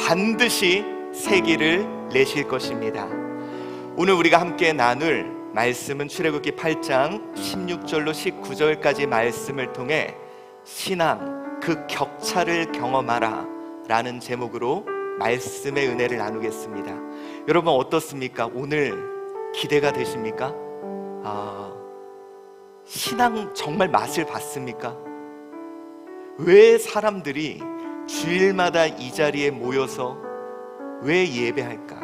반드시 새기를 내실 것입니다. 오늘 우리가 함께 나눌 말씀은 출애굽기 8장 16절로 19절까지 말씀을 통해 신앙 그 격차를 경험하라 라는 제목으로 말씀의 은혜를 나누겠습니다. 여러분 어떻습니까? 오늘 기대가 되십니까? 신앙 정말 맛을 봤습니까? 왜 사람들이 주일마다 이 자리에 모여서 왜 예배할까?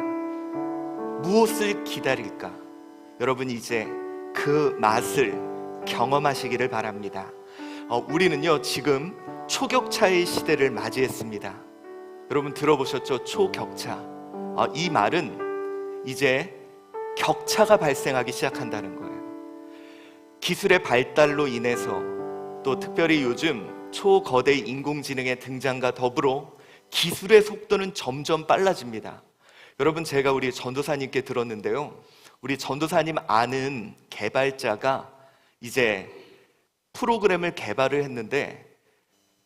무엇을 기다릴까? 여러분 이제 그 맛을 경험하시기를 바랍니다. 우리는요 지금 초격차의 시대를 맞이했습니다. 여러분 들어보셨죠? 초격차. 이 말은 이제 격차가 발생하기 시작한다는 거예요. 기술의 발달로 인해서 또 특별히 요즘 초거대 인공지능의 등장과 더불어 기술의 속도는 점점 빨라집니다. 여러분 제가 우리 전도사님께 들었는데요, 우리 전도사님 아는 개발자가 이제 프로그램을 개발을 했는데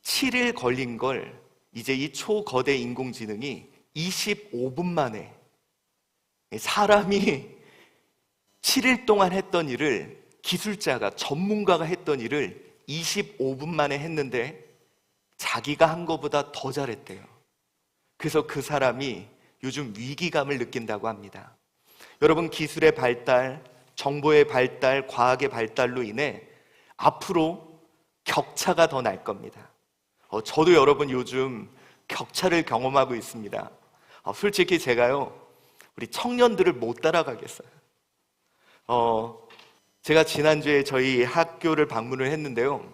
7일 걸린 걸 이제 이 초거대 인공지능이 25분 만에, 사람이 7일 동안 했던 일을 기술자가, 전문가가 했던 일을 25분 만에 했는데 자기가 한 것보다 더 잘했대요. 그래서 그 사람이 요즘 위기감을 느낀다고 합니다. 여러분 기술의 발달, 정보의 발달, 과학의 발달로 인해 앞으로 격차가 더 날 겁니다. 저도 여러분 요즘 격차를 경험하고 있습니다. 솔직히 제가요 우리 청년들을 못 따라가겠어요. 제가 지난주에 저희 학교를 방문을 했는데요,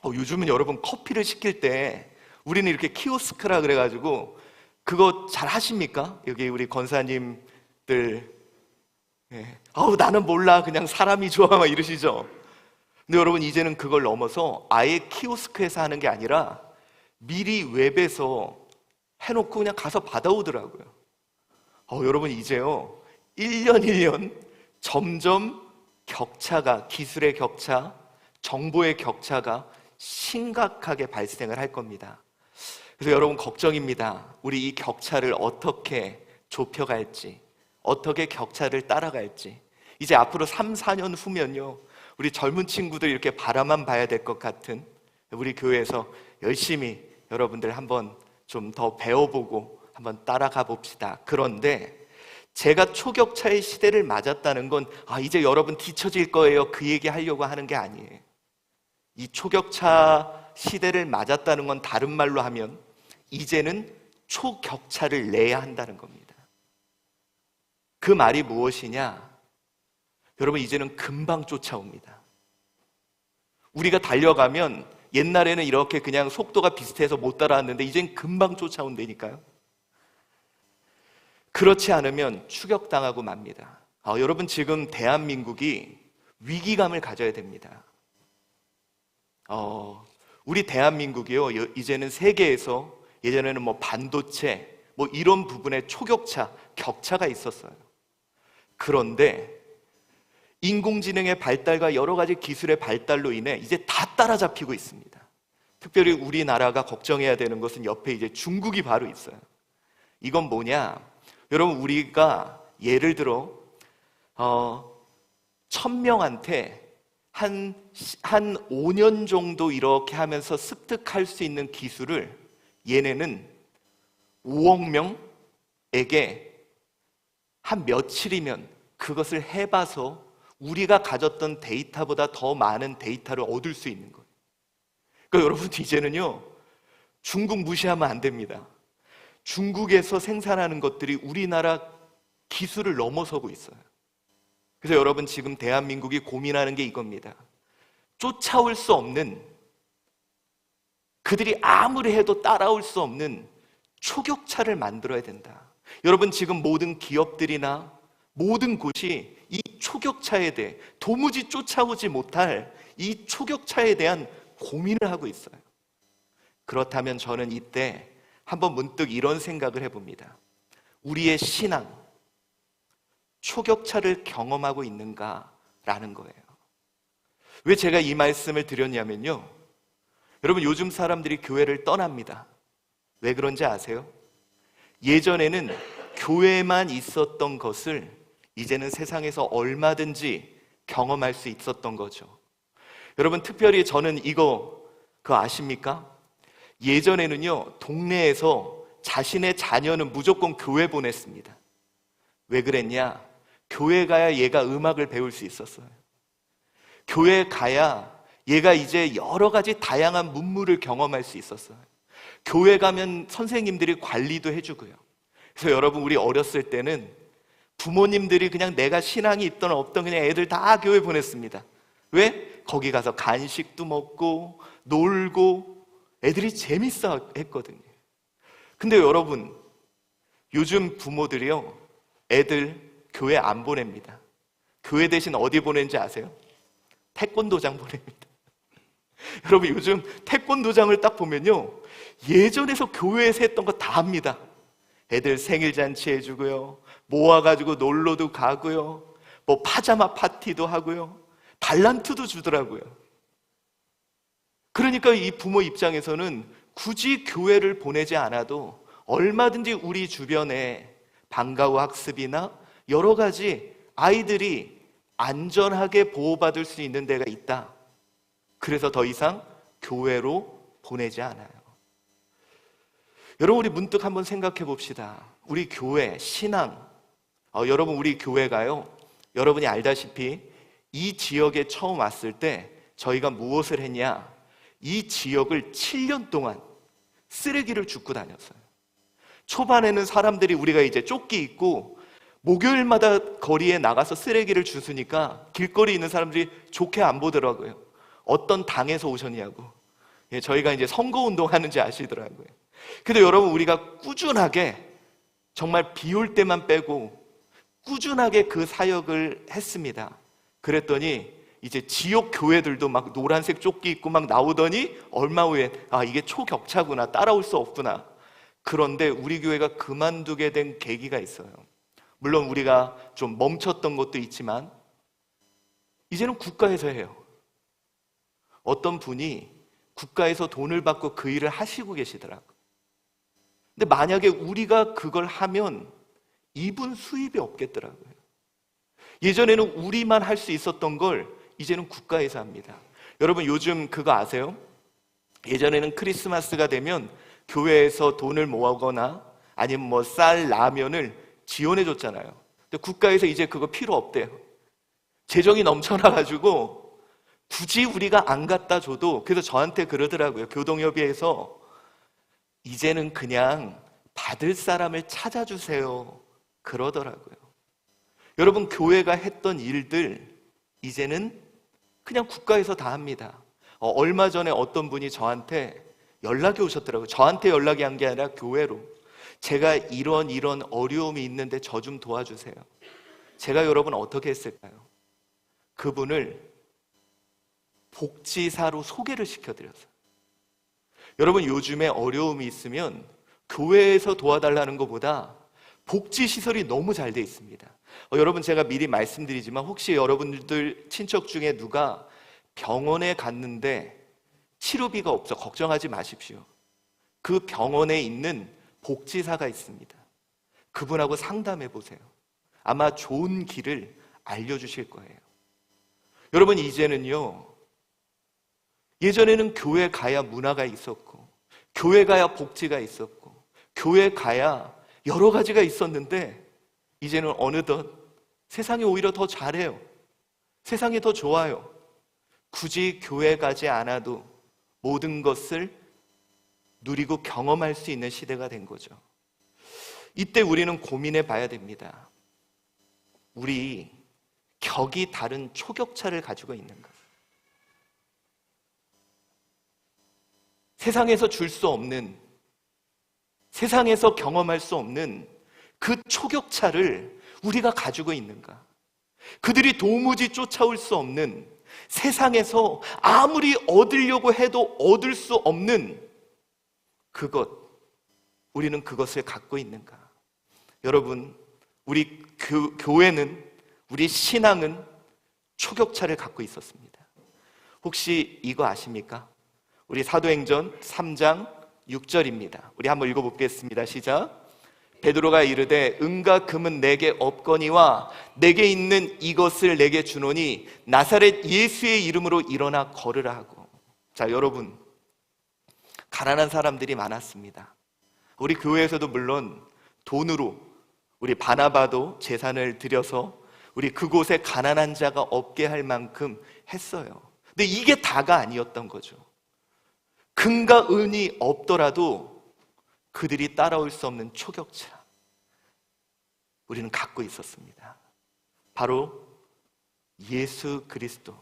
요즘은 여러분 커피를 시킬 때 우리는 이렇게 키오스크라 그래가지고 그거 잘 하십니까? 여기 우리 권사님들 나는 몰라 그냥 사람이 좋아 막 이러시죠. 근데 여러분 이제는 그걸 넘어서 아예 키오스크에서 하는 게 아니라 미리 웹에서 해놓고 그냥 가서 받아오더라고요. 여러분 이제요 1년 점점 격차가, 기술의 격차, 정보의 격차가 심각하게 발생을 할 겁니다. 그래서 여러분 걱정입니다. 우리 이 격차를 어떻게 좁혀갈지, 어떻게 격차를 따라갈지. 이제 앞으로 3, 4년 후면요 우리 젊은 친구들이 이렇게 바라만 봐야 될 것 같은 우리 교회에서 열심히 여러분들 한번 좀 더 배워보고 한번 따라가 봅시다. 그런데 제가 초격차의 시대를 맞았다는 건 이제 여러분 뒤처질 거예요 그 얘기 하려고 하는 게 아니에요. 이 초격차 시대를 맞았다는 건 다른 말로 하면 이제는 초격차를 내야 한다는 겁니다. 그 말이 무엇이냐? 여러분 이제는 금방 쫓아옵니다. 우리가 달려가면 옛날에는 이렇게 그냥 속도가 비슷해서 못 따라왔는데 이젠 금방 쫓아온다니까요. 그렇지 않으면 추격당하고 맙니다. 여러분 지금 대한민국이 위기감을 가져야 됩니다. 우리 대한민국이요 이제는 세계에서 예전에는 뭐 반도체 뭐 이런 부분에 초격차, 격차가 있었어요. 그런데 인공지능의 발달과 여러 가지 기술의 발달로 인해 이제 다 따라잡히고 있습니다. 특별히 우리나라가 걱정해야 되는 것은 옆에 이제 중국이 바로 있어요. 이건 뭐냐? 여러분 우리가 예를 들어 1000명한테 한 5년 정도 이렇게 하면서 습득할 수 있는 기술을 얘네는 5억 명에게 한 며칠이면 그것을 해봐서 우리가 가졌던 데이터보다 더 많은 데이터를 얻을 수 있는 거예요. 그러니까 여러분 이제는요 중국 무시하면 안 됩니다. 중국에서 생산하는 것들이 우리나라 기술을 넘어서고 있어요. 그래서 여러분 지금 대한민국이 고민하는 게 이겁니다. 쫓아올 수 없는, 그들이 아무리 해도 따라올 수 없는 초격차를 만들어야 된다. 여러분 지금 모든 기업들이나 모든 곳이 이 초격차에 대해 도무지 쫓아오지 못할 이 초격차에 대한 고민을 하고 있어요. 그렇다면 저는 이때 한번 문득 이런 생각을 해봅니다. 우리의 신앙, 초격차를 경험하고 있는가라는 거예요. 왜 제가 이 말씀을 드렸냐면요, 여러분 요즘 사람들이 교회를 떠납니다. 왜 그런지 아세요? 예전에는 교회만 있었던 것을 이제는 세상에서 얼마든지 경험할 수 있었던 거죠. 여러분, 특별히 저는 그거 아십니까? 예전에는요, 동네에서 자신의 자녀는 무조건 교회 보냈습니다. 왜 그랬냐? 교회 가야 얘가 음악을 배울 수 있었어요. 교회 가야 얘가 이제 여러 가지 다양한 문물을 경험할 수 있었어요. 교회 가면 선생님들이 관리도 해주고요. 그래서 여러분, 우리 어렸을 때는 부모님들이 그냥 내가 신앙이 있던 없던 그냥 애들 다 교회 보냈습니다. 왜? 거기 가서 간식도 먹고 놀고 애들이 재밌어 했거든요. 근데 여러분, 요즘 부모들이요, 애들 교회 안 보냅니다. 교회 대신 어디 보내는지 아세요? 태권도장 보냅니다. 여러분, 요즘 태권도장을 딱 보면요, 예전에서 교회에서 했던 거 다 합니다. 애들 생일잔치 해주고요, 모아가지고 놀러도 가고요, 뭐 파자마 파티도 하고요, 달란트도 주더라고요. 그러니까 이 부모 입장에서는 굳이 교회를 보내지 않아도 얼마든지 우리 주변에 방과후 학습이나 여러 가지 아이들이 안전하게 보호받을 수 있는 데가 있다. 그래서 더 이상 교회로 보내지 않아요. 여러분, 우리 문득 한번 생각해 봅시다. 우리 교회, 신앙, 여러분, 우리 교회가요, 여러분이 알다시피 이 지역에 처음 왔을 때 저희가 무엇을 했냐? 이 지역을 7년 동안 쓰레기를 줍고 다녔어요. 초반에는 사람들이, 우리가 이제 조끼 입고 목요일마다 거리에 나가서 쓰레기를 주스니까 길거리에 있는 사람들이 좋게 안 보더라고요. 어떤 당에서 오셨냐고. 저희가 이제 선거운동 하는지 아시더라고요. 근데 여러분, 우리가 꾸준하게, 정말 비 올 때만 빼고 꾸준하게 그 사역을 했습니다. 그랬더니 이제 지역 교회들도 막 노란색 조끼 입고 막 나오더니 얼마 후에 이게 초격차구나, 따라올 수 없구나. 그런데 우리 교회가 그만두게 된 계기가 있어요. 물론 우리가 좀 멈췄던 것도 있지만 이제는 국가에서 해요. 어떤 분이 국가에서 돈을 받고 그 일을 하시고 계시더라고요. 근데 만약에 우리가 그걸 하면 이분 수입이 없겠더라고요. 예전에는 우리만 할 수 있었던 걸 이제는 국가에서 합니다. 여러분, 요즘 그거 아세요? 예전에는 크리스마스가 되면 교회에서 돈을 모으거나 아니면 뭐 쌀, 라면을 지원해 줬잖아요. 근데 국가에서 이제 그거 필요 없대요. 재정이 넘쳐나가지고 굳이 우리가 안 갖다 줘도, 그래서 저한테 그러더라고요. 교동협의회에서 이제는 그냥 받을 사람을 찾아주세요, 그러더라고요. 여러분, 교회가 했던 일들 이제는 그냥 국가에서 다 합니다. 얼마 전에 어떤 분이 저한테 연락이 오셨더라고요. 저한테 연락이 한 게 아니라 교회로. 제가 이런 어려움이 있는데 저 좀 도와주세요. 제가 여러분 어떻게 했을까요? 그분을 복지사로 소개를 시켜드렸어요. 여러분, 요즘에 어려움이 있으면 교회에서 도와달라는 것보다 복지시설이 너무 잘 돼 있습니다. 여러분, 제가 미리 말씀드리지만 혹시 여러분들 친척 중에 누가 병원에 갔는데 치료비가 없어 걱정하지 마십시오. 그 병원에 있는 복지사가 있습니다. 그분하고 상담해 보세요. 아마 좋은 길을 알려주실 거예요. 여러분, 이제는요, 예전에는 교회 가야 문화가 있었고 교회 가야 복지가 있었고 교회 가야 여러 가지가 있었는데 이제는 어느덧 세상이 오히려 더 잘해요. 세상이 더 좋아요. 굳이 교회 가지 않아도 모든 것을 누리고 경험할 수 있는 시대가 된 거죠. 이때 우리는 고민해 봐야 됩니다. 우리 격이 다른 초격차를 가지고 있는가? 세상에서 줄 수 없는, 세상에서 경험할 수 없는 그 초격차를 우리가 가지고 있는가? 그들이 도무지 쫓아올 수 없는, 세상에서 아무리 얻으려고 해도 얻을 수 없는 그것, 우리는 그것을 갖고 있는가? 여러분, 우리 교회는, 우리 신앙은 초격차를 갖고 있었습니다. 혹시 이거 아십니까? 우리 사도행전 3장 6절입니다. 우리 한번 읽어보겠습니다. 시작. 베드로가 이르되 은과 금은 내게 없거니와 내게 있는 이것을 내게 주노니 나사렛 예수의 이름으로 일어나 걸으라 하고. 자, 여러분, 가난한 사람들이 많았습니다. 우리 교회에서도 물론 돈으로 우리 바나바도 재산을 들여서 우리 그곳에 가난한 자가 없게 할 만큼 했어요. 근데 이게 다가 아니었던 거죠. 금과 은이 없더라도 그들이 따라올 수 없는 초격차 우리는 갖고 있었습니다. 바로 예수 그리스도.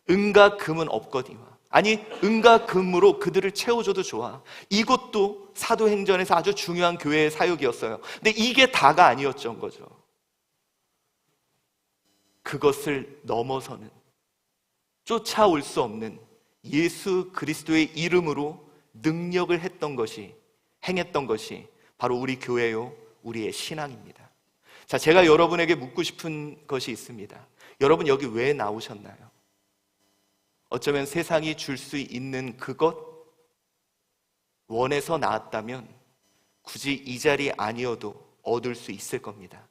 은과 금은 없거니와, 아니 은과 금으로 그들을 채워줘도 좋아. 이것도 사도행전에서 아주 중요한 교회의 사역이었어요. 근데 이게 다가 아니었던 거죠. 그것을 넘어서는, 쫓아올 수 없는 예수 그리스도의 이름으로 능력을 행했던 것이 바로 우리 교회요, 우리의 신앙입니다. 자, 제가 여러분에게 묻고 싶은 것이 있습니다. 여러분 여기 왜 나오셨나요? 어쩌면 세상이 줄 수 있는 그것 원해서 나왔다면 굳이 이 자리 아니어도 얻을 수 있을 겁니다.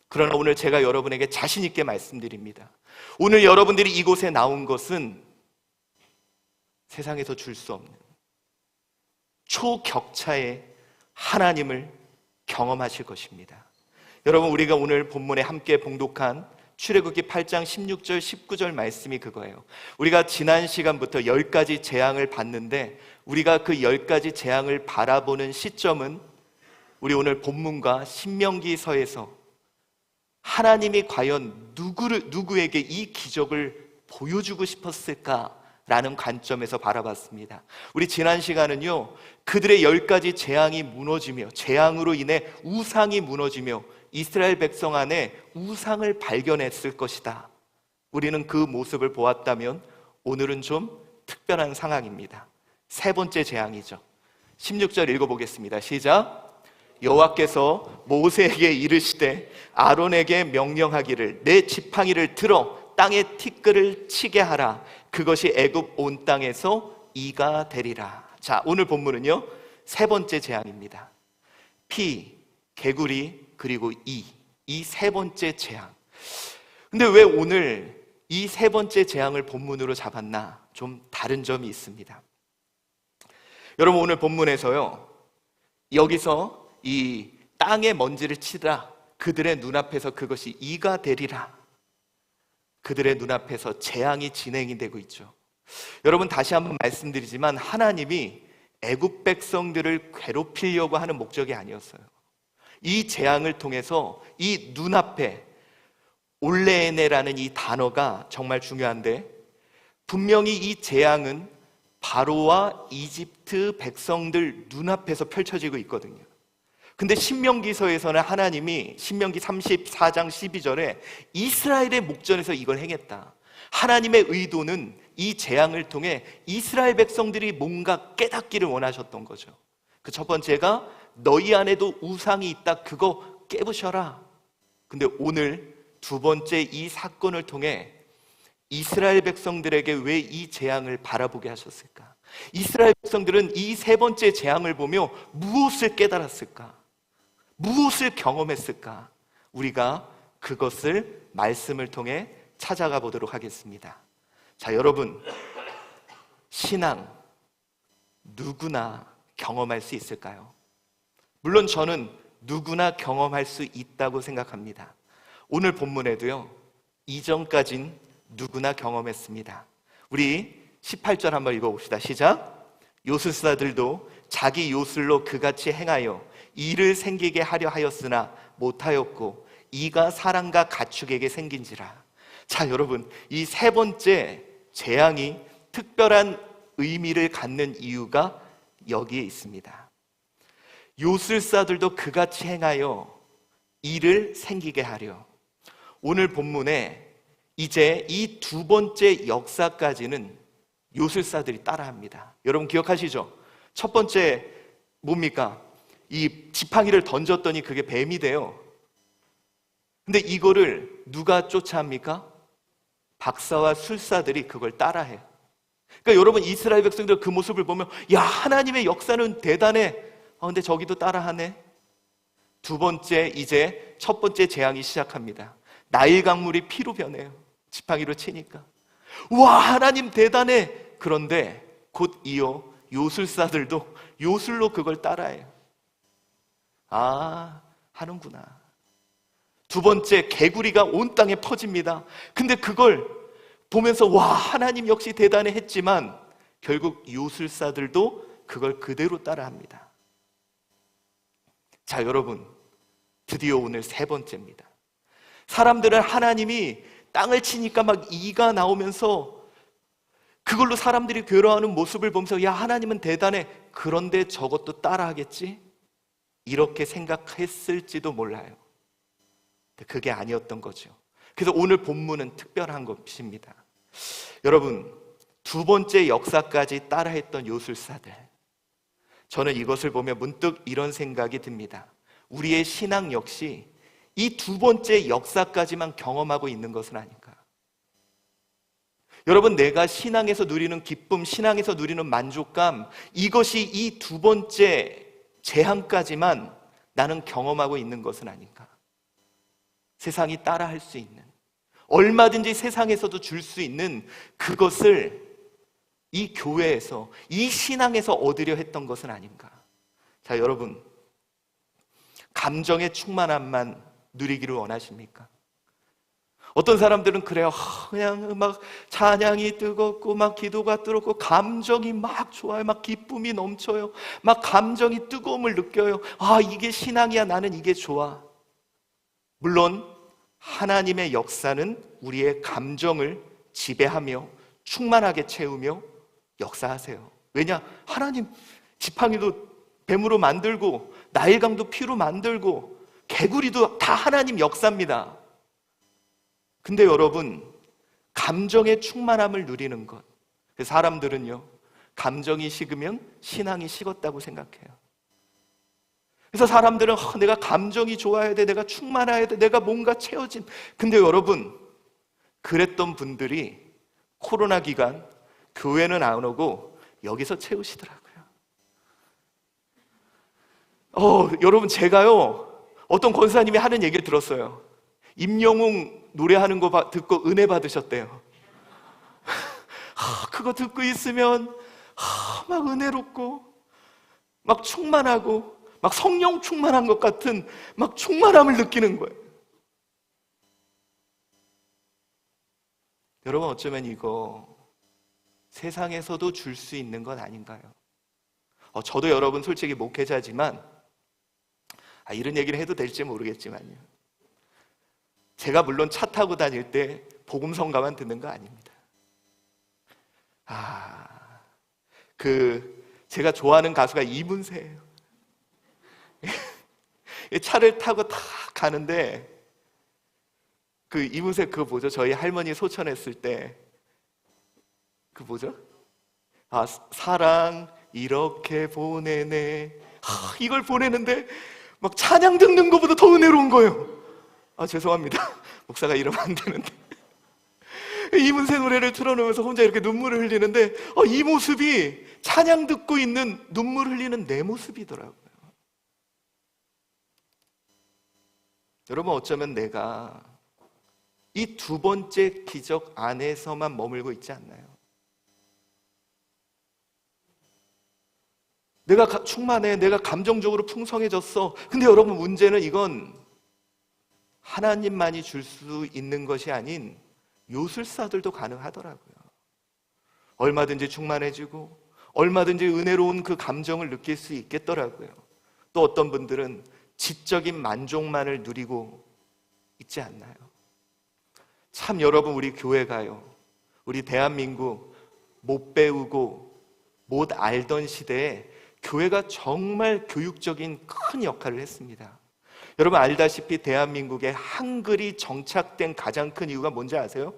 그러나 오늘 제가 여러분에게 자신 있게 말씀드립니다. 오늘 여러분들이 이곳에 나온 것은 세상에서 줄 수 없는 초격차의 하나님을 경험하실 것입니다. 여러분, 우리가 오늘 본문에 함께 봉독한 출애굽기 8장 16절 19절 말씀이 그거예요. 우리가 지난 시간부터 10가지 재앙을 봤는데 우리가 그 10가지 재앙을 바라보는 시점은 우리 오늘 본문과 신명기서에서 하나님이 과연 누구에게 이 기적을 보여주고 싶었을까라는 관점에서 바라봤습니다. 우리 지난 시간은요, 그들의 10가지 재앙이 무너지며, 재앙으로 인해 우상이 무너지며 이스라엘 백성 안에 우상을 발견했을 것이다. 우리는 그 모습을 보았다면 오늘은 좀 특별한 상황입니다. 세 번째 재앙이죠. 16절 읽어보겠습니다. 시작. 여호와께서 모세에게 이르시되 아론에게 명령하기를 내 지팡이를 들어 땅에 티끌을 치게 하라. 그것이 애굽 온 땅에서 이가 되리라. 자, 오늘 본문은요, 세 번째 재앙입니다. 피, 개구리, 그리고 이 세 번째 재앙. 근데 왜 오늘 이 세 번째 재앙을 본문으로 잡았나? 좀 다른 점이 있습니다. 여러분, 오늘 본문에서요, 여기서 이 땅에 먼지를 치라, 그들의 눈앞에서 그것이 이가 되리라, 그들의 눈앞에서 재앙이 진행이 되고 있죠. 여러분, 다시 한번 말씀드리지만 하나님이 애굽 백성들을 괴롭히려고 하는 목적이 아니었어요. 이 재앙을 통해서 이 눈앞에, 올레에네라는 이 단어가 정말 중요한데, 분명히 이 재앙은 바로와 이집트 백성들 눈앞에서 펼쳐지고 있거든요. 근데 신명기서에서는 하나님이 신명기 34장 12절에 이스라엘의 목전에서 이걸 행했다. 하나님의 의도는 이 재앙을 통해 이스라엘 백성들이 뭔가 깨닫기를 원하셨던 거죠. 그 첫 번째가 너희 안에도 우상이 있다, 그거 깨부셔라. 근데 오늘 두 번째 이 사건을 통해 이스라엘 백성들에게 왜 이 재앙을 바라보게 하셨을까? 이스라엘 백성들은 이 세 번째 재앙을 보며 무엇을 깨달았을까? 무엇을 경험했을까? 우리가 그것을 말씀을 통해 찾아가 보도록 하겠습니다. 자, 여러분, 신앙 누구나 경험할 수 있을까요? 물론 저는 누구나 경험할 수 있다고 생각합니다. 오늘 본문에도요, 이전까진 누구나 경험했습니다. 우리 18절 한번 읽어봅시다. 시작. 요술사들도 자기 요술로 그같이 행하여 이를 생기게 하려 하였으나 못하였고 이가 사람과 가축에게 생긴지라. 자, 여러분, 이 세 번째 재앙이 특별한 의미를 갖는 이유가 여기에 있습니다. 요술사들도 그같이 행하여 이를 생기게 하려. 오늘 본문에 이제 이 두 번째 역사까지는 요술사들이 따라합니다. 여러분 기억하시죠? 첫 번째 뭡니까? 이 지팡이를 던졌더니 그게 뱀이 돼요. 근데 이거를 누가 쫓아합니까? 박사와 술사들이 그걸 따라해요. 그러니까 여러분, 이스라엘 백성들 그 모습을 보면 야, 하나님의 역사는 대단해. 근데 저기도 따라하네. 두 번째, 이제 첫 번째 재앙이 시작합니다. 나일 강물이 피로 변해요. 지팡이로 치니까. 와, 하나님 대단해. 그런데 곧 이어 요술사들도 요술로 그걸 따라해요. 아, 하는구나. 두 번째, 개구리가 온 땅에 퍼집니다. 근데 그걸 보면서 와, 하나님 역시 대단해 했지만 결국 요술사들도 그걸 그대로 따라합니다. 자, 여러분, 드디어 오늘 세 번째입니다. 사람들은 하나님이 땅을 치니까 막 이가 나오면서 그걸로 사람들이 괴로워하는 모습을 보면서 야, 하나님은 대단해. 그런데 저것도 따라하겠지? 이렇게 생각했을지도 몰라요. 그게 아니었던 거죠. 그래서 오늘 본문은 특별한 것입니다. 여러분, 두 번째 역사까지 따라했던 요술사들, 저는 이것을 보며 문득 이런 생각이 듭니다. 우리의 신앙 역시 이 두 번째 역사까지만 경험하고 있는 것은 아닌가. 여러분, 내가 신앙에서 누리는 기쁨, 신앙에서 누리는 만족감, 이것이 이 두 번째 재앙까지만 나는 경험하고 있는 것은 아닌가. 세상이 따라할 수 있는, 얼마든지 세상에서도 줄 수 있는 그것을 이 교회에서, 이 신앙에서 얻으려 했던 것은 아닌가. 자, 여러분, 감정의 충만함만 누리기를 원하십니까? 어떤 사람들은 그래요. 그냥 막 찬양이 뜨겁고 막 기도가 뜨겁고 감정이 막 좋아요. 막 기쁨이 넘쳐요. 막 감정이 뜨거움을 느껴요. 아, 이게 신앙이야. 나는 이게 좋아. 물론 하나님의 역사는 우리의 감정을 지배하며 충만하게 채우며 역사하세요. 왜냐? 하나님 지팡이도 뱀으로 만들고 나일강도 피로 만들고 개구리도 다 하나님 역사입니다. 근데 여러분, 감정의 충만함을 누리는 것, 사람들은요, 감정이 식으면 신앙이 식었다고 생각해요. 그래서 사람들은 내가 감정이 좋아야 돼, 내가 충만해야 돼, 내가 뭔가 채워진. 근데 여러분, 그랬던 분들이 코로나 기간 교회는 안 오고 여기서 채우시더라고요. 여러분, 제가요, 어떤 권사님이 하는 얘기를 들었어요. 임영웅 노래하는 거 듣고 은혜 받으셨대요. 그거 듣고 있으면 막 은혜롭고 막 충만하고 막 성령 충만한 것 같은 막 충만함을 느끼는 거예요. 여러분, 어쩌면 이거 세상에서도 줄 수 있는 건 아닌가요? 저도 여러분 솔직히 목회자지만 이런 얘기를 해도 될지 모르겠지만요, 제가 물론 차 타고 다닐 때 복음성가만 듣는 거 아닙니다. 제가 좋아하는 가수가 이문세예요. 차를 타고 딱 가는데 이문세 그거 뭐죠? 저희 할머니 소천했을 때 뭐죠? 사랑 이렇게 보내네. 이걸 보내는데 막 찬양 듣는 것보다 더 은혜로운 거예요. 죄송합니다. 목사가 이러면 안 되는데. 이문세 노래를 틀어놓으면서 혼자 이렇게 눈물을 흘리는데 이 모습이 찬양 듣고 있는 눈물 흘리는 내 모습이더라고요. 여러분, 어쩌면 내가 이 두 번째 기적 안에서만 머물고 있지 않나요? 내가 충만해, 내가 감정적으로 풍성해졌어. 근데 여러분, 문제는 이건 하나님만이 줄 수 있는 것이 아닌 요술사들도 가능하더라고요. 얼마든지 충만해지고 얼마든지 은혜로운 그 감정을 느낄 수 있겠더라고요. 또 어떤 분들은 지적인 만족만을 누리고 있지 않나요? 참, 여러분, 우리 교회가요, 우리 대한민국 못 배우고 못 알던 시대에 교회가 정말 교육적인 큰 역할을 했습니다. 여러분, 알다시피 대한민국에 한글이 정착된 가장 큰 이유가 뭔지 아세요?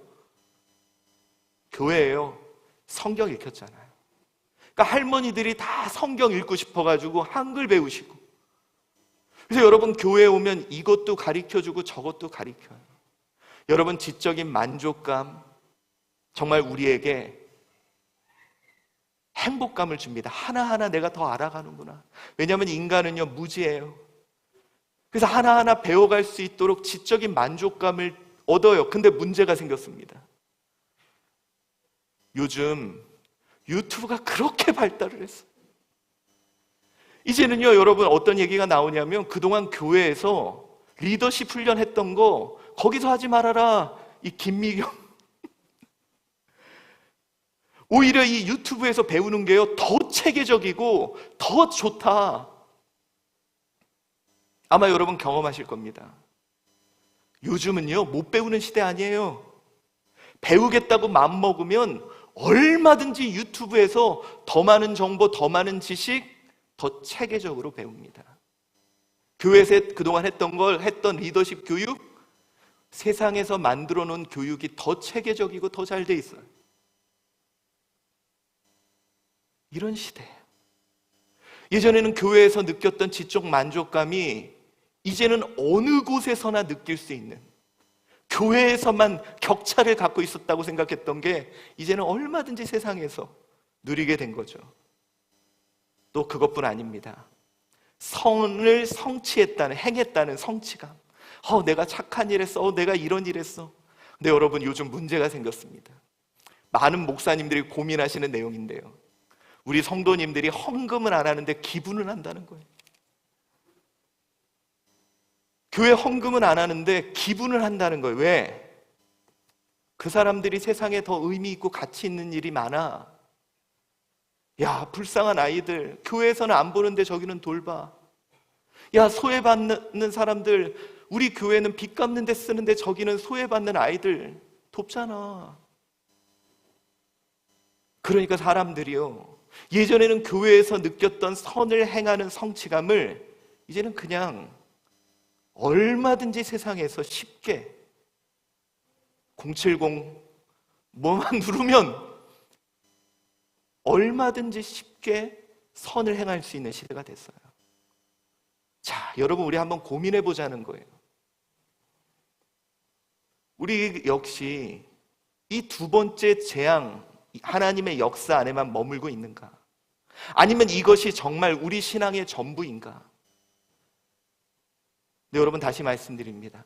교회예요. 성경 읽혔잖아요. 그러니까 할머니들이 다 성경 읽고 싶어가지고 한글 배우시고, 그래서 여러분, 교회에 오면 이것도 가르쳐주고 저것도 가르쳐요. 여러분, 지적인 만족감, 정말 우리에게 행복감을 줍니다. 하나하나 내가 더 알아가는구나. 왜냐하면 인간은요, 무지예요. 그래서 하나하나 배워갈 수 있도록 지적인 만족감을 얻어요. 근데 문제가 생겼습니다. 요즘 유튜브가 그렇게 발달을 했어요. 이제는요, 여러분, 어떤 얘기가 나오냐면 그동안 교회에서 리더십 훈련했던 거 거기서 하지 말아라, 이 김미경. 오히려 이 유튜브에서 배우는 게요, 더 체계적이고 더 좋다. 아마 여러분 경험하실 겁니다. 요즘은요, 못 배우는 시대 아니에요. 배우겠다고 마음먹으면 얼마든지 유튜브에서 더 많은 정보, 더 많은 지식, 더 체계적으로 배웁니다. 교회에서 그동안 했던 리더십 교육, 세상에서 만들어 놓은 교육이 더 체계적이고 더 잘 돼 있어요. 이런 시대예요. 예전에는 교회에서 느꼈던 지적 만족감이 이제는 어느 곳에서나 느낄 수 있는, 교회에서만 격차를 갖고 있었다고 생각했던 게 이제는 얼마든지 세상에서 누리게 된 거죠. 또 그것뿐 아닙니다. 선을 성취했다는, 행했다는 성취감. 내가 착한 일 했어. 내가 이런 일 했어. 근데 여러분, 요즘 문제가 생겼습니다. 많은 목사님들이 고민하시는 내용인데요, 우리 성도님들이 헌금을 안 하는데 기부는 한다는 거예요. 교회 헌금은 안 하는데 기부는 한다는 거예요. 왜? 그 사람들이 세상에 더 의미 있고 가치 있는 일이 많아. 야, 불쌍한 아이들 교회에서는 안 보는데 저기는 돌봐. 야, 소외받는 사람들, 우리 교회는 빚 갚는 데 쓰는데 저기는 소외받는 아이들 돕잖아. 그러니까 사람들이요, 예전에는 교회에서 느꼈던 선을 행하는 성취감을 이제는 그냥 얼마든지 세상에서 쉽게 070 뭐만 누르면 얼마든지 쉽게 선을 행할 수 있는 시대가 됐어요. 자, 여러분, 우리 한번 고민해 보자는 거예요. 우리 역시 이 두 번째 재앙, 하나님의 역사 안에만 머물고 있는가? 아니면 이것이 정말 우리 신앙의 전부인가? 네, 여러분, 다시 말씀드립니다.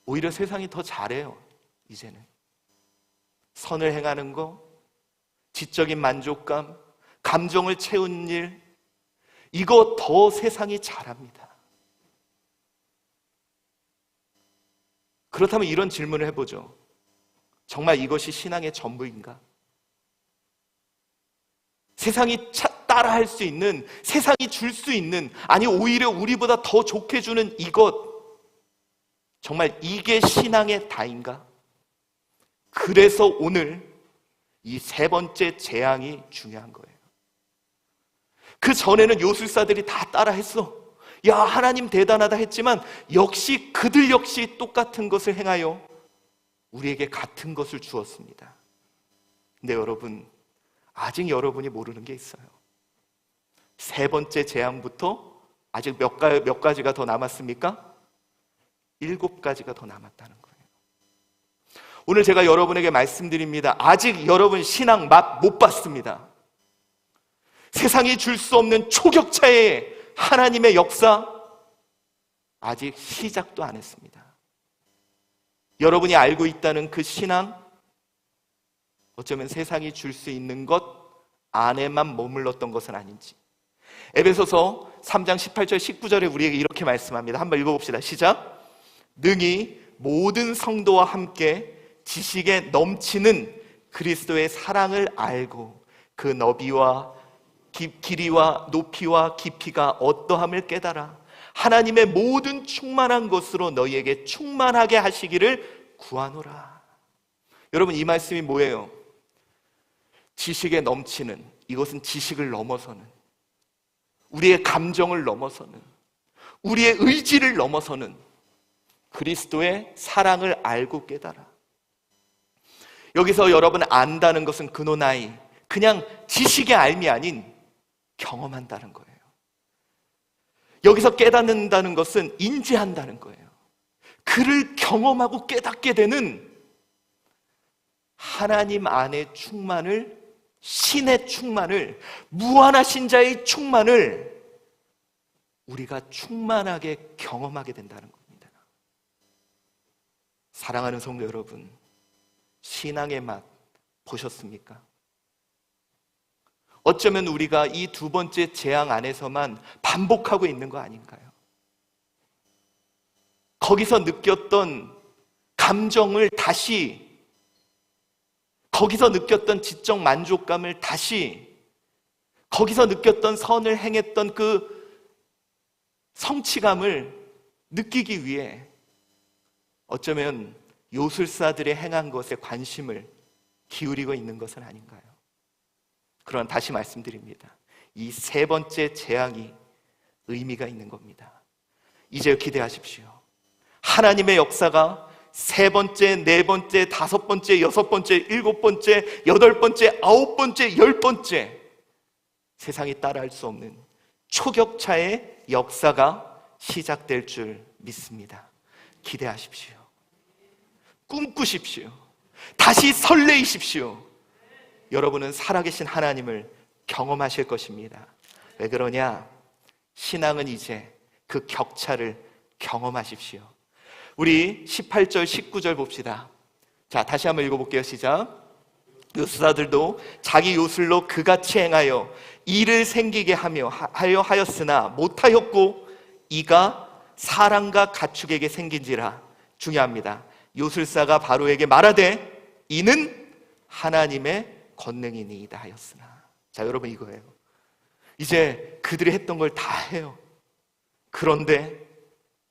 오히려 세상이 더 잘해요. 이제는 선을 행하는 거, 지적인 만족감, 감정을 채우는 일, 이거 더 세상이 잘합니다. 그렇다면 이런 질문을 해보죠. 정말 이것이 신앙의 전부인가? 세상이 따라할 수 있는, 세상이 줄 수 있는, 아니 오히려 우리보다 더 좋게 주는 이것, 정말 이게 신앙의 다인가? 그래서 오늘 이 세 번째 재앙이 중요한 거예요. 그 전에는 요술사들이 다 따라했어. 야, 하나님 대단하다 했지만 역시 그들 역시 똑같은 것을 행하여 우리에게 같은 것을 주었습니다. 근데 여러분, 아직 여러분이 모르는 게 있어요. 세 번째 재앙부터 아직 몇 가지가 더 남았습니까? 7가지가 더 남았다는 거예요. 오늘 제가 여러분에게 말씀드립니다. 아직 여러분 신앙 맛 못 봤습니다. 세상이 줄 수 없는 초격차의 하나님의 역사 아직 시작도 안 했습니다. 여러분이 알고 있다는 그 신앙, 어쩌면 세상이 줄 수 있는 것 안에만 머물렀던 것은 아닌지. 에베소서 3장 18절 19절에 우리에게 이렇게 말씀합니다. 한번 읽어봅시다. 시작. 능히 모든 성도와 함께 지식에 넘치는 그리스도의 사랑을 알고 그 너비와 길이와 높이와 깊이가 어떠함을 깨달아 하나님의 모든 충만한 것으로 너희에게 충만하게 하시기를 구하노라. 여러분, 이 말씀이 뭐예요? 지식에 넘치는, 이것은 지식을 넘어서는, 우리의 감정을 넘어서는, 우리의 의지를 넘어서는 그리스도의 사랑을 알고 깨달아. 여기서 여러분 안다는 것은 그노나이, 그냥 지식의 알미 아닌 경험한다는 거예요. 여기서 깨닫는다는 것은 인지한다는 거예요. 그를 경험하고 깨닫게 되는 하나님 안의 충만을, 신의 충만을, 무한하신 자의 충만을 우리가 충만하게 경험하게 된다는 겁니다. 사랑하는 성도 여러분, 신앙의 맛 보셨습니까? 어쩌면 우리가 이 두 번째 재앙 안에서만 반복하고 있는 거 아닌가요? 거기서 느꼈던 감정을 다시, 거기서 느꼈던 지적 만족감을 다시, 거기서 느꼈던 선을 행했던 그 성취감을 느끼기 위해 어쩌면 요술사들의 행한 것에 관심을 기울이고 있는 것은 아닌가요? 그러나 다시 말씀드립니다. 이 세 번째 재앙이 의미가 있는 겁니다. 이제 기대하십시오. 하나님의 역사가 세 번째, 네 번째, 다섯 번째, 여섯 번째, 일곱 번째, 여덟 번째, 아홉 번째, 열 번째, 세상이 따라할 수 없는 초격차의 역사가 시작될 줄 믿습니다. 기대하십시오. 꿈꾸십시오. 다시 설레이십시오. 여러분은 살아계신 하나님을 경험하실 것입니다. 왜 그러냐? 신앙은 이제 그 격차를 경험하십시오. 우리 18절, 19절 봅시다. 자, 다시 한번 읽어볼게요. 시작. 요술사들도 자기 요술로 그같이 행하여 이를 생기게 하였으나 못하였고 이가 사람과 가축에게 생긴지라. 중요합니다. 요술사가 바로에게 말하되 이는 하나님의 권능이니이다 하였으나. 자, 여러분 이거예요. 이제 그들이 했던 걸 다 해요. 그런데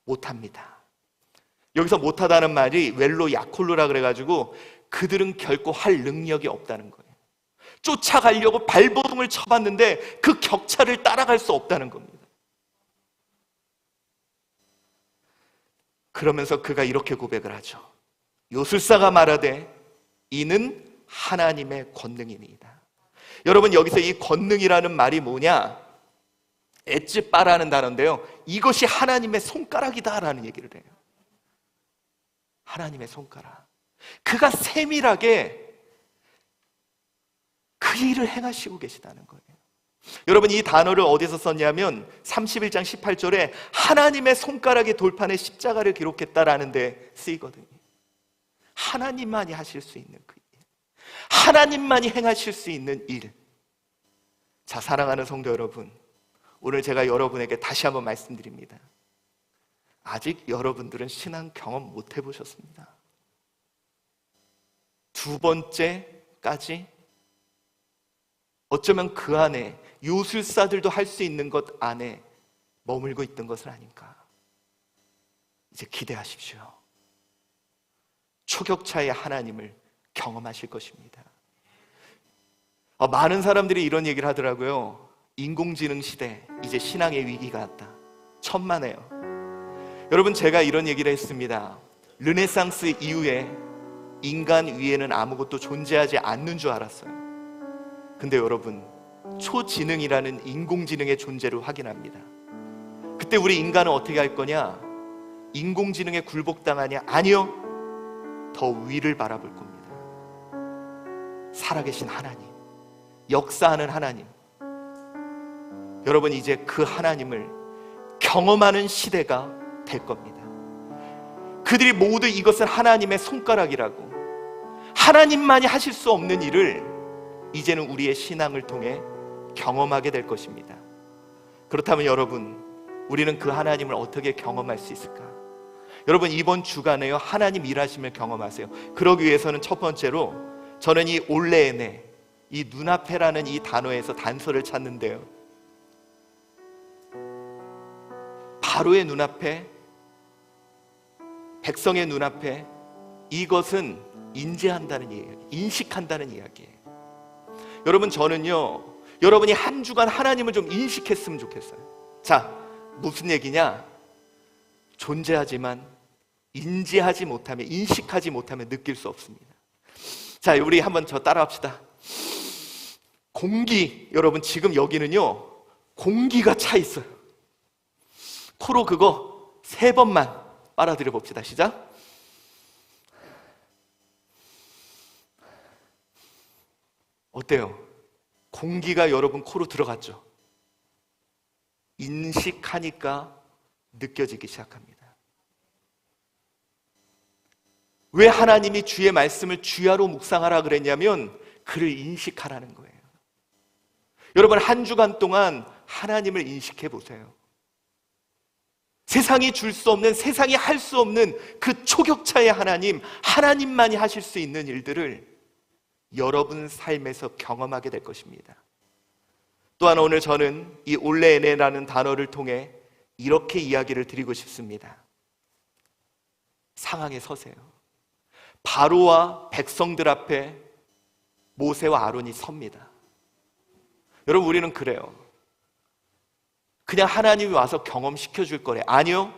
못합니다. 여기서 못하다는 말이 웰로 야콜루라 그래가지고 그들은 결코 할 능력이 없다는 거예요. 쫓아가려고 발버둥을 쳐봤는데 그 격차를 따라갈 수 없다는 겁니다. 그러면서 그가 이렇게 고백을 하죠. 요술사가 말하되 이는 하나님의 권능이니이다. 여러분, 여기서 이 권능이라는 말이 뭐냐? 에츠빠라는 단어인데요, 이것이 하나님의 손가락이다라는 얘기를 해요. 하나님의 손가락. 그가 세밀하게 그 일을 행하시고 계시다는 거예요. 여러분, 이 단어를 어디서 썼냐면 31장 18절에 하나님의 손가락이 돌판에 십자가를 기록했다라는 데 쓰이거든요. 하나님만이 하실 수 있는 그 일, 하나님만이 행하실 수 있는 일. 자, 사랑하는 성도 여러분, 오늘 제가 여러분에게 다시 한번 말씀드립니다. 아직 여러분들은 신앙 경험 못 해보셨습니다. 두 번째까지 어쩌면 그 안에 요술사들도 할 수 있는 것 안에 머물고 있던 것은 아닌가. 이제 기대하십시오. 초격차의 하나님을 경험하실 것입니다. 많은 사람들이 이런 얘기를 하더라고요. 인공지능 시대, 이제 신앙의 위기가 왔다. 천만에요. 여러분, 제가 이런 얘기를 했습니다. 르네상스 이후에 인간 위에는 아무것도 존재하지 않는 줄 알았어요. 근데 여러분, 초지능이라는 인공지능의 존재를 확인합니다. 그때 우리 인간은 어떻게 할 거냐? 인공지능에 굴복당하냐? 아니요, 더 위를 바라볼 겁니다. 살아계신 하나님, 역사하는 하나님. 여러분, 이제 그 하나님을 경험하는 시대가 될 겁니다. 그들이 모두 이것은 하나님의 손가락이라고, 하나님만이 하실 수 없는 일을 이제는 우리의 신앙을 통해 경험하게 될 것입니다. 그렇다면 여러분, 우리는 그 하나님을 어떻게 경험할 수 있을까? 여러분, 이번 주간에요, 하나님 일하심을 경험하세요. 그러기 위해서는 첫 번째로 저는 이 올레에네, 이 눈앞에라는 이 단어에서 단서를 찾는데요, 바로의 눈앞에, 백성의 눈앞에 이것은 인지한다는 이야기예요. 인식한다는 이야기예요. 여러분, 저는요, 여러분이 한 주간 하나님을 좀 인식했으면 좋겠어요. 자, 무슨 얘기냐? 존재하지만 인지하지 못하면, 인식하지 못하면 느낄 수 없습니다. 자, 우리 한번 저 따라합시다. 공기, 여러분 지금 여기는요, 공기가 차 있어요. 코로 그거 3번만 빨아들여 봅시다. 시작. 어때요? 공기가 여러분 코로 들어갔죠? 인식하니까 느껴지기 시작합니다. 왜 하나님이 주의 말씀을 주야로 묵상하라 그랬냐면 그를 인식하라는 거예요. 여러분, 한 주간 동안 하나님을 인식해 보세요. 세상이 줄 수 없는, 세상이 할 수 없는 그 초격차의 하나님, 하나님만이 하실 수 있는 일들을 여러분 삶에서 경험하게 될 것입니다. 또한 오늘 저는 이 올레에네라는 단어를 통해 이렇게 이야기를 드리고 싶습니다. 상황에 서세요. 바로와 백성들 앞에 모세와 아론이 섭니다. 여러분, 우리는 그래요. 그냥 하나님이 와서 경험시켜 줄 거래. 아니요.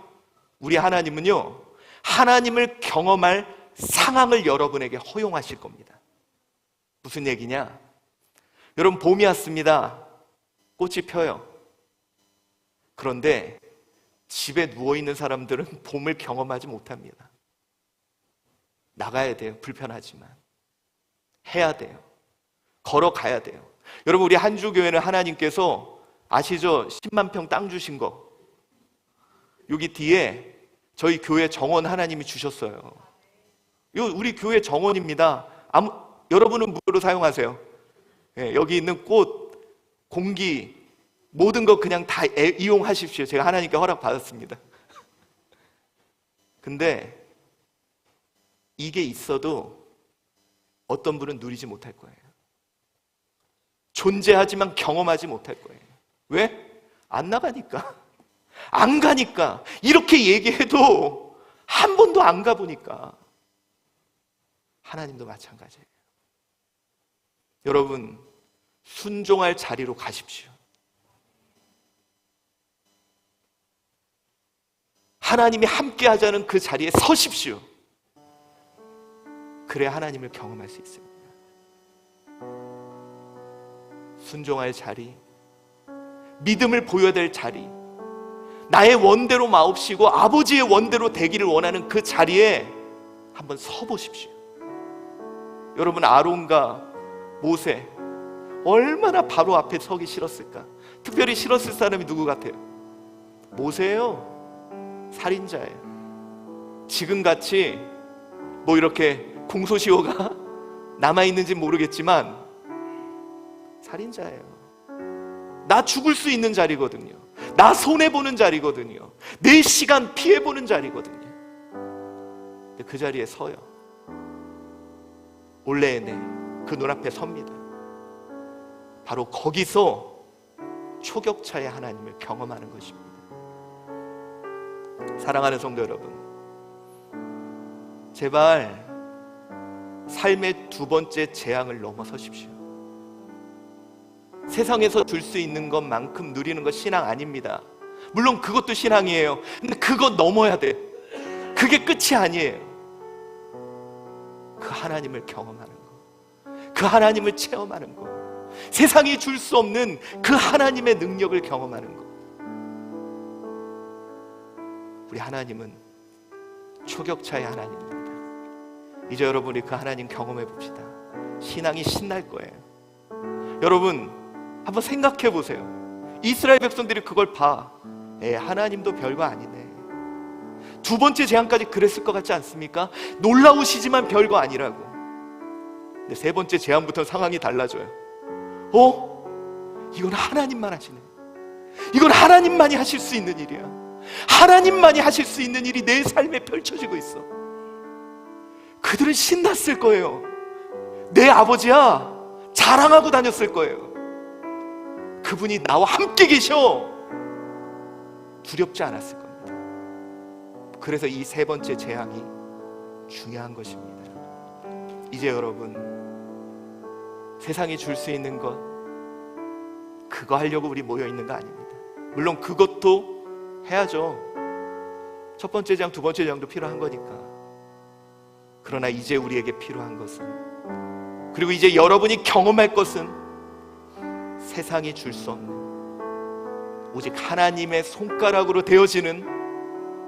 우리 하나님은요, 하나님을 경험할 상황을 여러분에게 허용하실 겁니다. 무슨 얘기냐? 여러분, 봄이 왔습니다. 꽃이 펴요. 그런데 집에 누워있는 사람들은 봄을 경험하지 못합니다. 나가야 돼요. 불편하지만. 해야 돼요. 걸어가야 돼요. 여러분, 우리 한주교회는 하나님께서 아시죠? 10만 평 땅 주신 거. 여기 뒤에 저희 교회 정원 하나님이 주셨어요. 이거 우리 교회 정원입니다. 여러분은 무료로 사용하세요. 네, 여기 있는 꽃, 공기, 모든 거 그냥 다 이용하십시오. 제가 하나님께 허락 받았습니다. 근데 이게 있어도 어떤 분은 누리지 못할 거예요. 존재하지만 경험하지 못할 거예요. 왜? 안 나가니까. 안 가니까. 이렇게 얘기해도 한 번도 안 가보니까. 하나님도 마찬가지예요. 여러분, 순종할 자리로 가십시오. 하나님이 함께 하자는 그 자리에 서십시오. 그래야 하나님을 경험할 수 있습니다. 순종할 자리, 믿음을 보여야 될 자리, 나의 원대로 마옵시고 아버지의 원대로 되기를 원하는 그 자리에 한번 서보십시오. 여러분, 아론과 모세 얼마나 바로 앞에 서기 싫었을까? 특별히 싫었을 사람이 누구 같아요? 모세예요. 살인자예요. 지금같이 뭐 이렇게 공소시효가 남아있는지 모르겠지만 살인자예요. 나 죽을 수 있는 자리거든요. 나 손해보는 자리거든요. 내 시간 피해보는 자리거든요. 근데 그 자리에 서요. 올레에네 그 눈앞에 섭니다. 바로 거기서 초격차의 하나님을 경험하는 것입니다. 사랑하는 성도 여러분, 제발 삶의 두 번째 재앙을 넘어서십시오. 세상에서 줄 수 있는 것만큼 누리는 것 신앙 아닙니다. 물론 그것도 신앙이에요. 근데 그거 넘어야 돼. 그게 끝이 아니에요. 그 하나님을 경험하는 것, 그 하나님을 체험하는 것, 세상이 줄 수 없는 그 하나님의 능력을 경험하는 것. 우리 하나님은 초격차의 하나님입니다. 이제 여러분이 그 하나님 경험해 봅시다. 신앙이 신날 거예요. 여러분, 한번 생각해 보세요. 이스라엘 백성들이 그걸 봐. 하나님도 별거 아니네. 두 번째 재앙까지 그랬을 것 같지 않습니까? 놀라우시지만 별거 아니라고. 근데 세 번째 재앙부터 상황이 달라져요. 이건 하나님만 하시네. 이건 하나님만이 하실 수 있는 일이야. 하나님만이 하실 수 있는 일이 내 삶에 펼쳐지고 있어. 그들은 신났을 거예요. 내 아버지야 자랑하고 다녔을 거예요. 그분이 나와 함께 계셔. 두렵지 않았을 겁니다. 그래서 이 세 번째 재앙이 중요한 것입니다. 이제 여러분, 세상이 줄 수 있는 것, 그거 하려고 우리 모여 있는 거 아닙니다. 물론 그것도 해야죠. 첫 번째 재앙, 두 번째 재앙도 필요한 거니까. 그러나 이제 우리에게 필요한 것은, 그리고 이제 여러분이 경험할 것은 세상이 줄 수 없는, 오직 하나님의 손가락으로 되어지는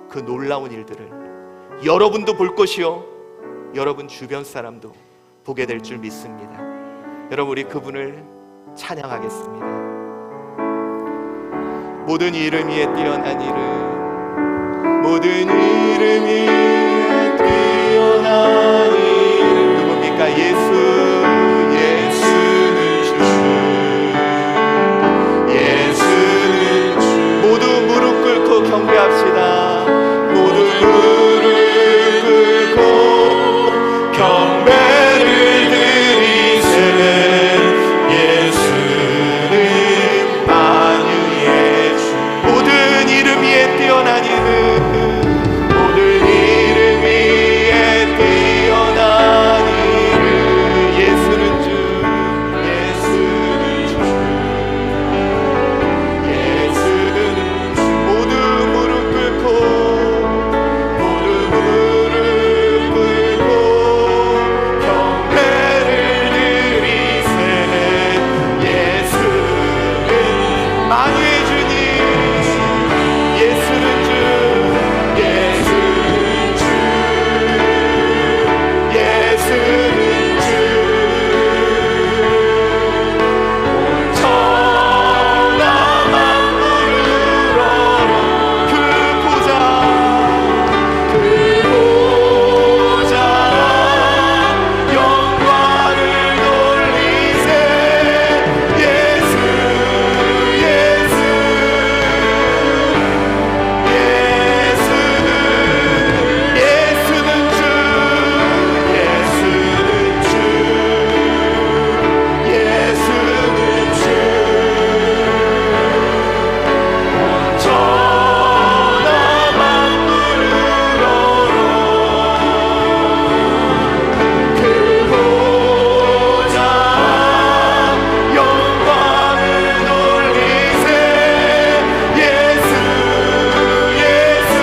그 놀라운 일들을 여러분도 볼 것이요, 여러분 주변 사람도 보게 될 줄 믿습니다. 여러분, 우리 그분을 찬양하겠습니다. 모든 이름 위에 뛰어난 이름, 모든 이름 위에 뛰어난 이름. 누굽니까? 예수. 예수는 주, 예수는 주. 모두 무릎 꿇고 경배합시다. 모두 무릎 꿇고 경배를 드리세. 예수는 만유의 주. 모든 이름 위에 뛰어난 이름, 모든 이름 위에 뛰어난 이름. 예수는 주, 예수는 주, 예수는 주. 모두 무릎 꿇고, 모두 무릎 꿇고 경배를 드리세. 예수는 만유의 주님. 예수는 주, 예수는 주, 예수는 주. 천하 만물을 얼어 그 보좌, 그 보좌 영광을 돌리세. 예수, 예수, 예수는 주, 예수는 주, 예수는 주. 천하 만물을 얼어 그 보좌 영광을 돌리세. 예수, 예수,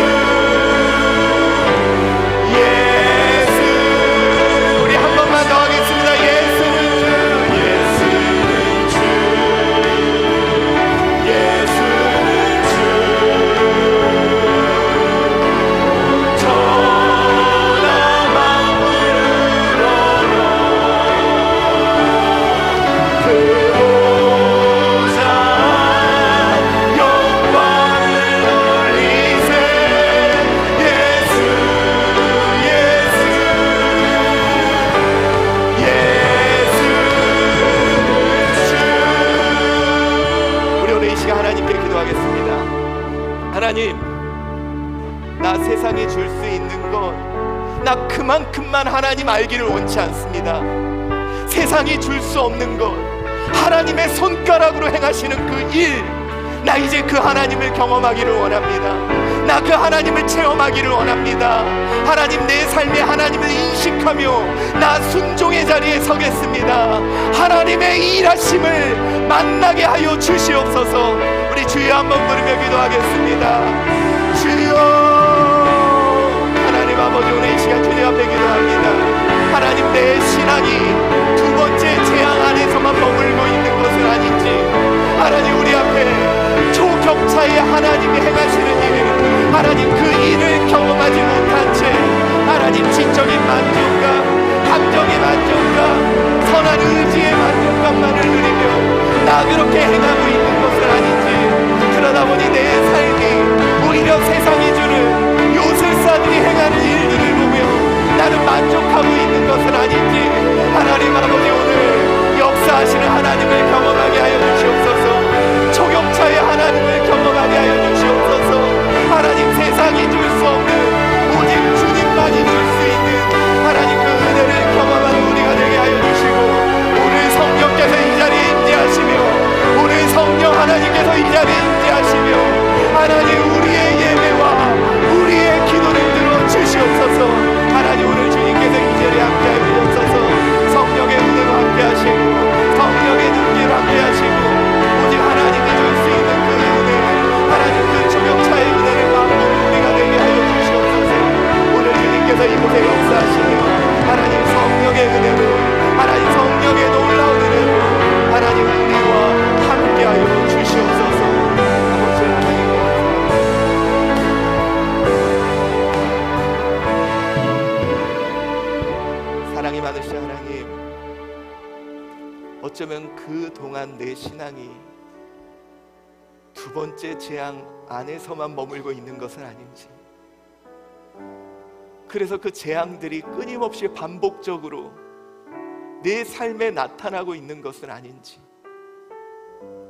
예수. 우리 한 번만 더 하겠습니다. 예수는 주, 예수는 주, 예수는 주. 천하 만물을 얼어 그 보좌 영광을 돌리세. 예수, 예수, 예수는 주. 우리 오늘 이 시간 하나님께 기도하겠습니다. 하나님, 나 세상에 줄 수 있는 것, 나 그만큼만 하나님 알기를 원치 않습니다. 세상이 줄 수 없는 것, 하나님의 손가락으로 행하시는 그 일, 나 이제 그 하나님을 경험하기를 원합니다. 나 그 하나님을 체험하기를 원합니다. 하나님, 내 삶에 하나님을 인식하며 나 순종의 자리에 서겠습니다. 하나님의 일하심을 만나게 하여 주시옵소서. 우리 주여 한번 부르며 기도하겠습니다. 주여. 하나님 아버지, 오늘 이 시간 주님 앞에 기도합니다. 하나님, 내 신앙이 두 번째 재앙 안에서만 머물고 있는 것은 아닌지, 하나님 우리 앞에 초격차에 하나님이 행하시는 일, 하나님 그 일을 경험하지 못한 채 하나님 지적인 만족감, 감정의 만족감, 선한 의지의 만족감만을 누리며 나 그렇게 행하고 있는 것은 아닌지, 그러다 보니 내 삶이 오히려 세상이 주는 요술사들이 행하는 일들을 보며 나는 만족하고 있는 것은 아닌지, 하나님 아버지 오늘 역사하시는 하나님을 경험하게 하여 주시옵소서. 초격차의 하나님을 경험하게 하여 주시옵소서. 하나님, 세상이 줄 수 없는 오직 주님만이 줄 수 있는 하나님 그 은혜를 경험하는 우리가 되게 하여 주시고, 오늘 성령께서 이 자리에 임재하시며, 오늘 성령 하나님께서 이 자리에 임재하시며, 하나님 우리의 예배와 우리의 기도를 들어 주시옵소서. 하나님 오늘 주님께서 이 자리에 함께하여 주옵소서. 성령의 은혜로 함께하시고 성령의 능력으로 함께하시고, 오직 하나님이 줄 수 있는 그 은혜, 하나님 그 초격차의 은혜를 맛보는 우리가 되게 하여 주시옵소서. 오늘 주님께서 이곳에 역사하시며 하나님 성령의 은혜로, 하나님 성령의 놀라운 은혜로 하나님 우리와 함께하여 주시옵소서. 아버지 하나님, 사랑이 많으신 하나님, 어쩌면 그 동안 내 신앙이 두 번째 재앙 안에서만 머물고 있는 것은 아닌지, 그래서 그 재앙들이 끊임없이 반복적으로 내 삶에 나타나고 있는 것은 아닌지,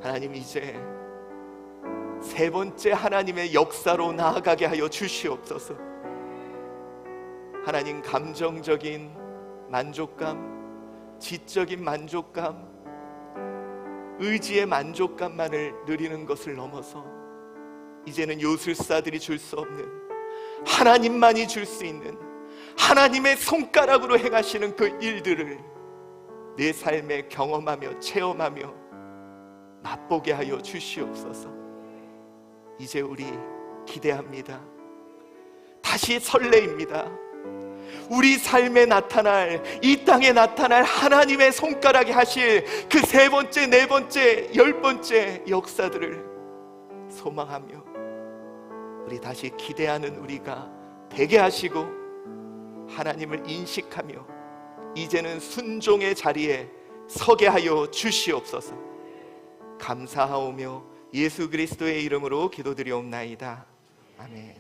하나님 이제 세 번째 하나님의 역사로 나아가게 하여 주시옵소서. 하나님, 감정적인 만족감, 지적인 만족감, 의지의 만족감만을 누리는 것을 넘어서 이제는 요술사들이 줄 수 없는, 하나님만이 줄 수 있는, 하나님의 손가락으로 행하시는 그 일들을 내 삶에 경험하며 체험하며 맛보게 하여 주시옵소서. 이제 우리 기대합니다. 다시 설레입니다. 우리 삶에 나타날, 이 땅에 나타날 하나님의 손가락이 하실 그 세 번째, 네 번째, 열 번째 역사들을 소망하며 우리 다시 기대하는 우리가 되게 하시고, 하나님을 인식하며 이제는 순종의 자리에 서게 하여 주시옵소서. 감사하오며 예수 그리스도의 이름으로 기도드리옵나이다. 아멘.